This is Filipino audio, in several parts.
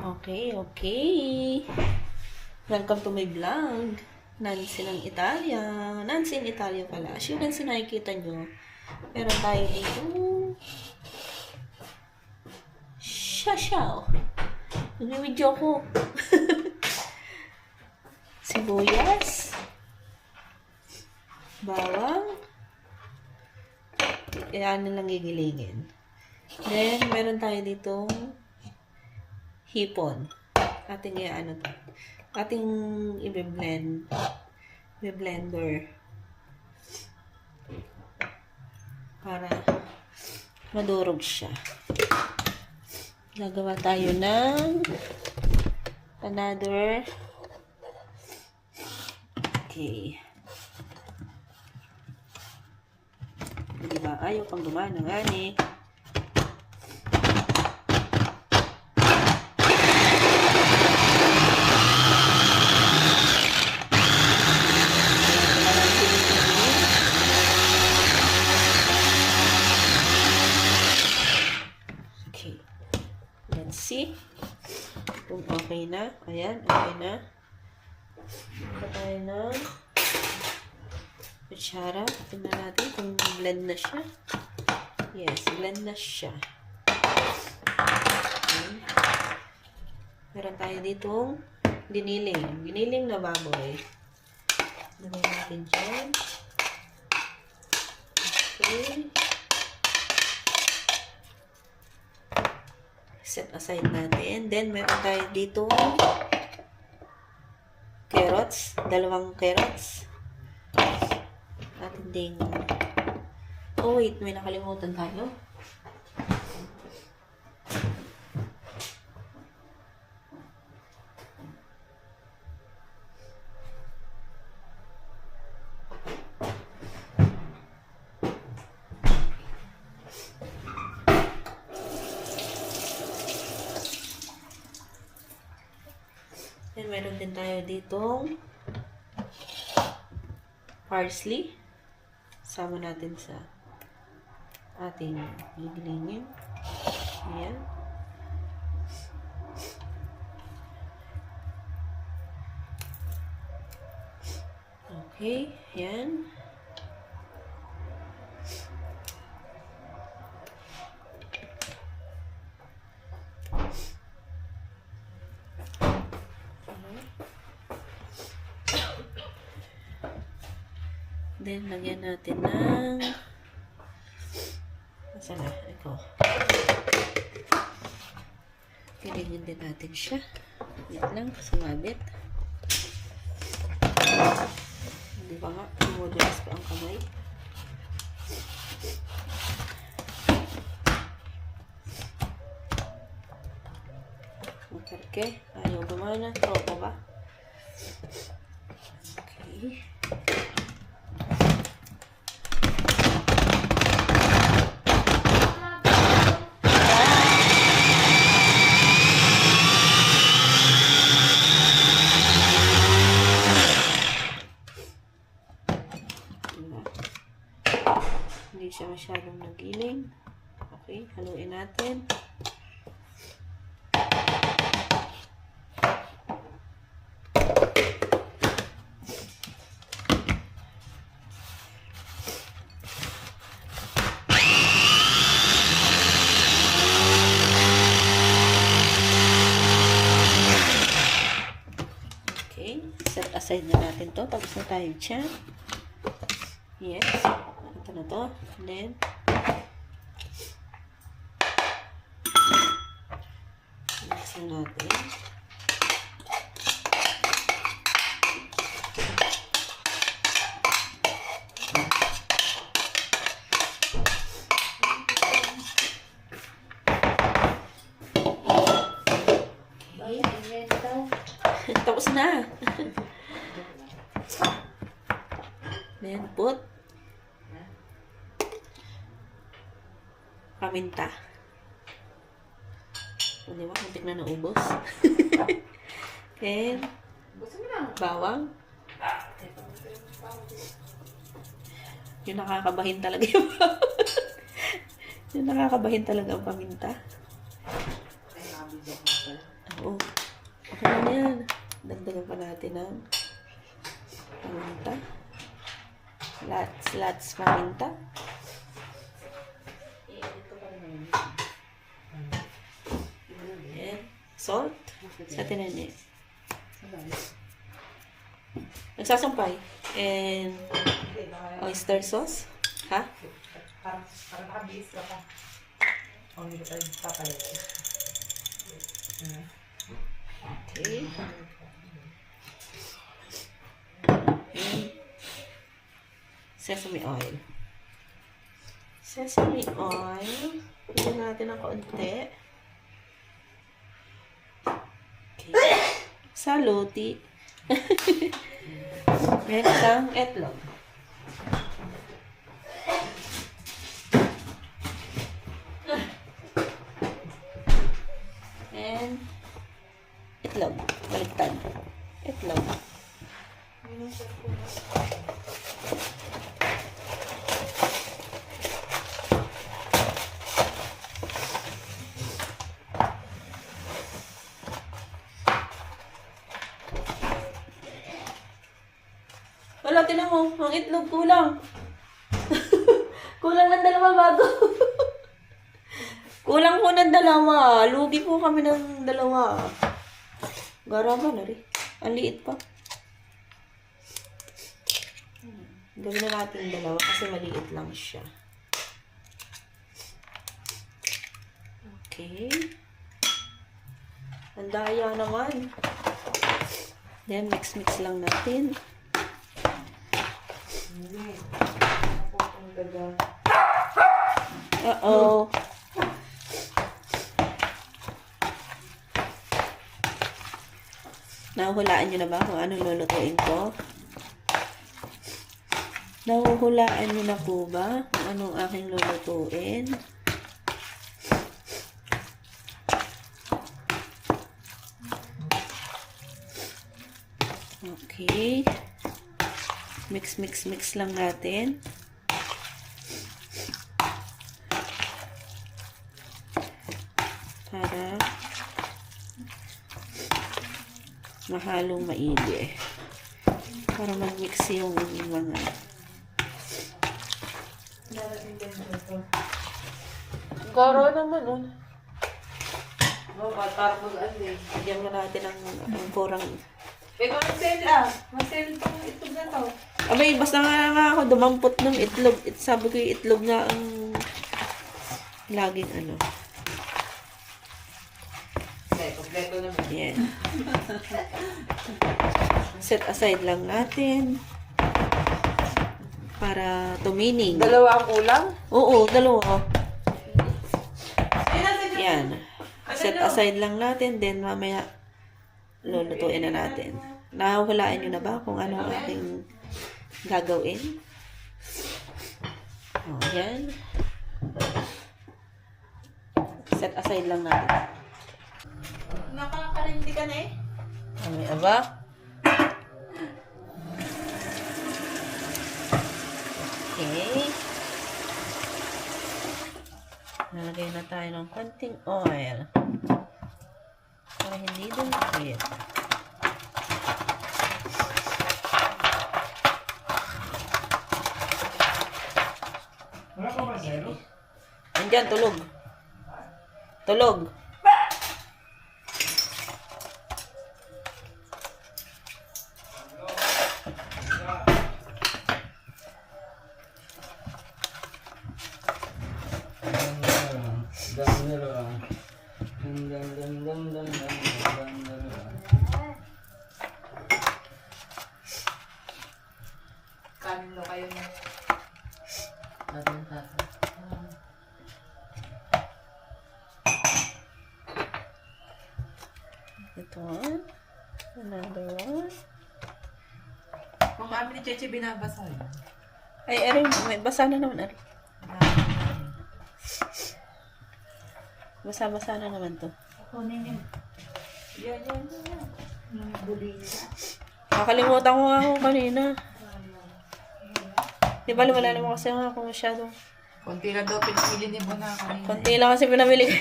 Okay. Welcome to my vlog. Nancy ng Italia. Nancy in Italia pala. As you can see, nakikita nyo. Meron tayo dito. Shashaw. Nag-video ko. Sibuyas. Bawang. Yan lang gigilingin. Then, meron tayo ditong hipon. Ating ating i-blender para madurog siya. Gagawa tayo ng another. Okay. Diba? Ayaw pang gumana nga eh. Let's see kung okay na. Ayan, okay na. Ito tayo ng kutsara. Tingnan natin kung blend na siya. Yes, blend na siya. Okay. Meron tayo ditong giniling. Giniling na baboy. Lagay natin dyan. Okay. Set aside natin. Then, meron tayo dito carrots. 2 carrots. Atin ding oh wait, may nakalimutan tayo. Then, meron din tayo ditong parsley. Sama natin sa ating gigilingin. Ayan. Okay. Ayan. Then, lagyan natin ng masala. Ito. Kilingin din natin siya. Wait lang, sumabit. Hindi ba nga? Tumudulas pa ang kamay. Okay. Ayaw gumana. Tropo ba? Okay. Hindi siya masyadong nagiling. Okay, haluin natin. Okay, set aside na natin to. Tapos na tayo dyan. Yes. Ito na to. And then, mix natin. Okay. Tapos na. Then, put paminta. O, diba? Muntik na naubos. Then, bawang. Yung nakakabahin talaga yung bawang. Yung nakakabahin talaga ang paminta. Oo. Lagyan pa natin ng paminta. Lots paminta. And salt. Sa tinani. Nagsasampay. And oyster sauce. Ha? Parang nakabihis ka pa. O, hindi ko tayo papalit. Okay. And sesame oil. Sesame oil. Pilihan natin ng kaunti. Okay. Saluti. Next ang etlog. And itlog. Baliktad. Itlog. Wala, tinan mo. Ang itlog kulang. Kulang ng dalawa bago. Kulang po ng dalawa. Lugi po kami ng dalawa. Garama na rin. Ang liit pa. Gawin na natin yung dalawa kasi maliit lang siya. Okay. Ang daya naman. Then, mix lang natin. Uh-oh. Nahuhulaan nyo na ba kung anong lulutuin ko? Nahuhulaan nyo na po ba kung anong aking lulutuin? Okay. Mix lang natin. Para mahalong maigi. Para mag-mix yung mga garo naman oh. Tarpos andi. Lagyan mo natin ang kurang. Ikaw Marcel Marcel itong itlog na to. Abay, basta nga ako dumampot ng itlog. Sabi ko yung itlog nga ang laging ano. Kompleto naman. Yan. Set aside lang natin. Para tumining. Dalawa ang kulang? Oo, dalawa. Yan. Set aside lang natin. Then mamaya lulutuin na natin. Nahuhulaan nyo na ba kung ano ang aking gagawin? O, yan. Set aside lang natin. Nakakarindi ka na eh. May aba. Okay. Nalagay na tayo ng konting oil. Para hindi dumikit. Wala pa ba zero? Andyan, tulog. Tulog. Kanin daw kayo na. Ito one. Another one. Kung kami ni Cheche binabasa yun. Ay, aray, may basa na naman. Aray. Basa-basa na naman to. Kunin yun. Yan. Nakakalimutan ko nga ako kanina. Di ba, wala naman kasi ako masyado. Konti lang daw pinipili ni Bona kanina. Konti lang kasi pinabili ko.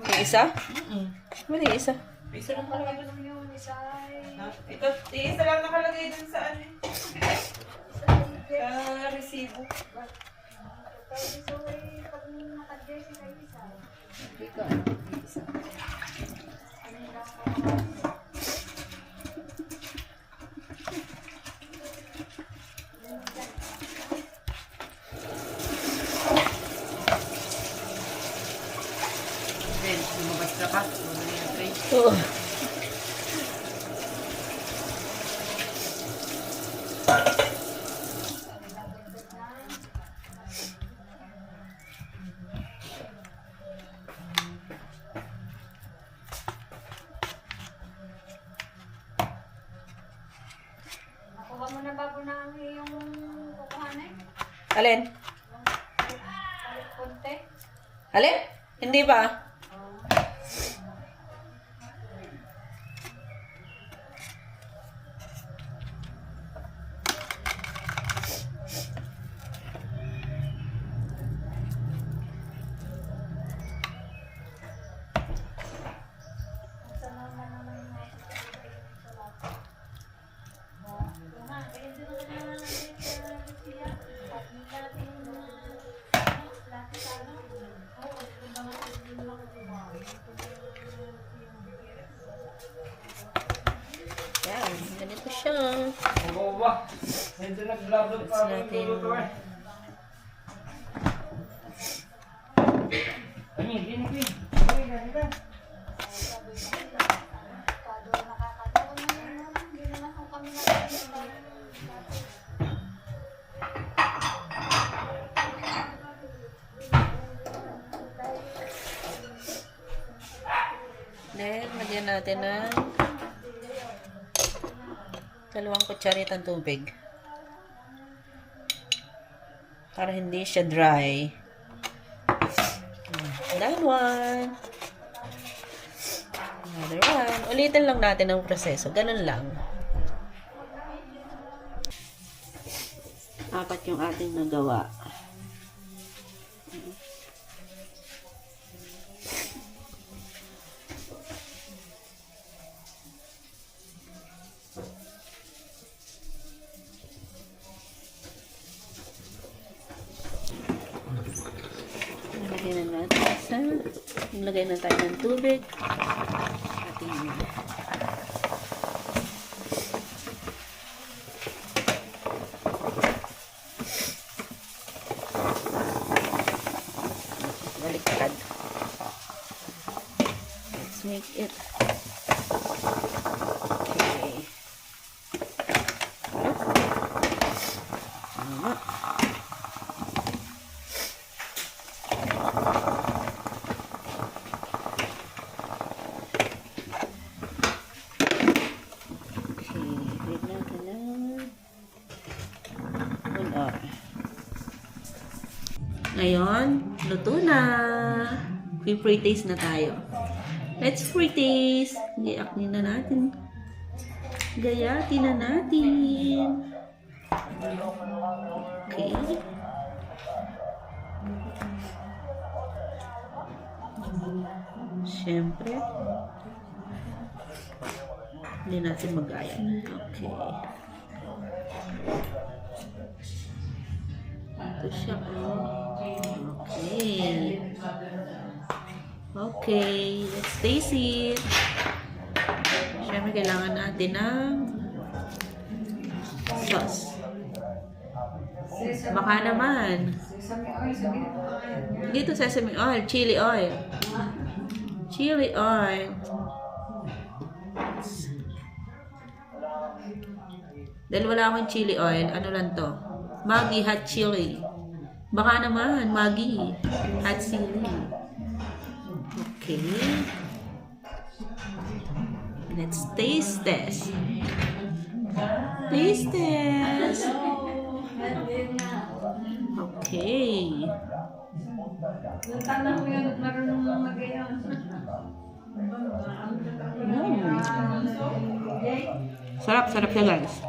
Yung isa? Wala yung isa. Isa lang pala. Yung isa ay... Ito, isa lang nakalagay dun sa ano. Sa resibo. Pwede so ay pag naka-jersey kayo isa. Hindi ko. Isa. Then, lumabas na pa. Lumabas na tray. Oo. Nakuha mo na bago na ang iyong kukuhanin? Alin? Palit konti? Alin? Hindi ba? Sa naman naman yung sa lahat. Yung nga, kaya din naman natin sa Lucia. At yung natin lahat sa ano. Oo, yung mga din lang Yan. Ganito siya. Oo ba? Medyo nag-vlog pa ako natin. luluto eh. Ano yun? Hindi. Kado nakakatawa na yun. Hindi naman kung kami nakakatawa. Then, lagyan natin ng 2 kutsaritang tubig. Para hindi siya dry. Another one. Another one. Ulitin lang natin ang proseso. Ganun lang. 4 yung ating nagawa. Lagyan na natin sa... Lagay na tayo ng tubig. Ating... Baliktad. Let's make it. Okay. Tama. Ngayon, luto na. Pre-taste na tayo. Let's pre-taste. Gayatin na natin. Gayatin na natin. Okay. Siyempre, hindi natin mag-aya. Okay. Ito siya. Okay. Okay. Let's taste it. Siyempre, kailangan natin ng sauce. Baka naman. Dito sesame oil, chili oil. Chili oil. Dahil wala akong chili oil, ano lang to? Maggi hot chili. Baka naman, Maggi hot chili. Okay. Let's taste this. Taste this. Okay. Tanda ko yun at marunong na magayon. Sarap, sarap siya guys.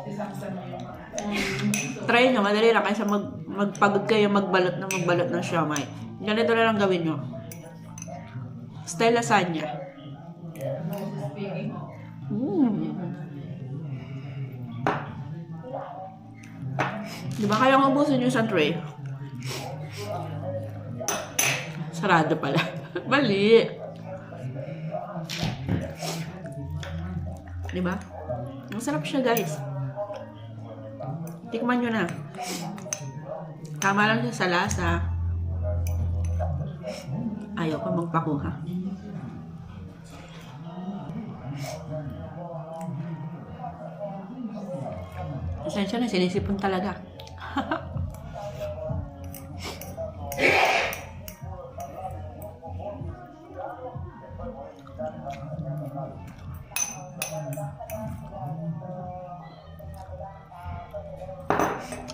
Try nyo, madali lang kaysa magpagod kayo magbalot ng siomay. Ganito na lang gawin nyo. Style lasagna. Di ba kaya ubusin yung isang tray? Sarado pala. Mali. Di ba? Ang sarap siya, guys. Tikman nyo na. Tama lang siya sa lasa. Ayaw pa magpakuha. Esensya na, sinisipon talaga.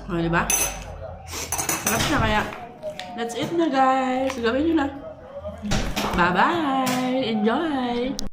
O, diba? Sarap siya kaya. That's it na, guys. Gawin nyo na. Bye-bye! Enjoy!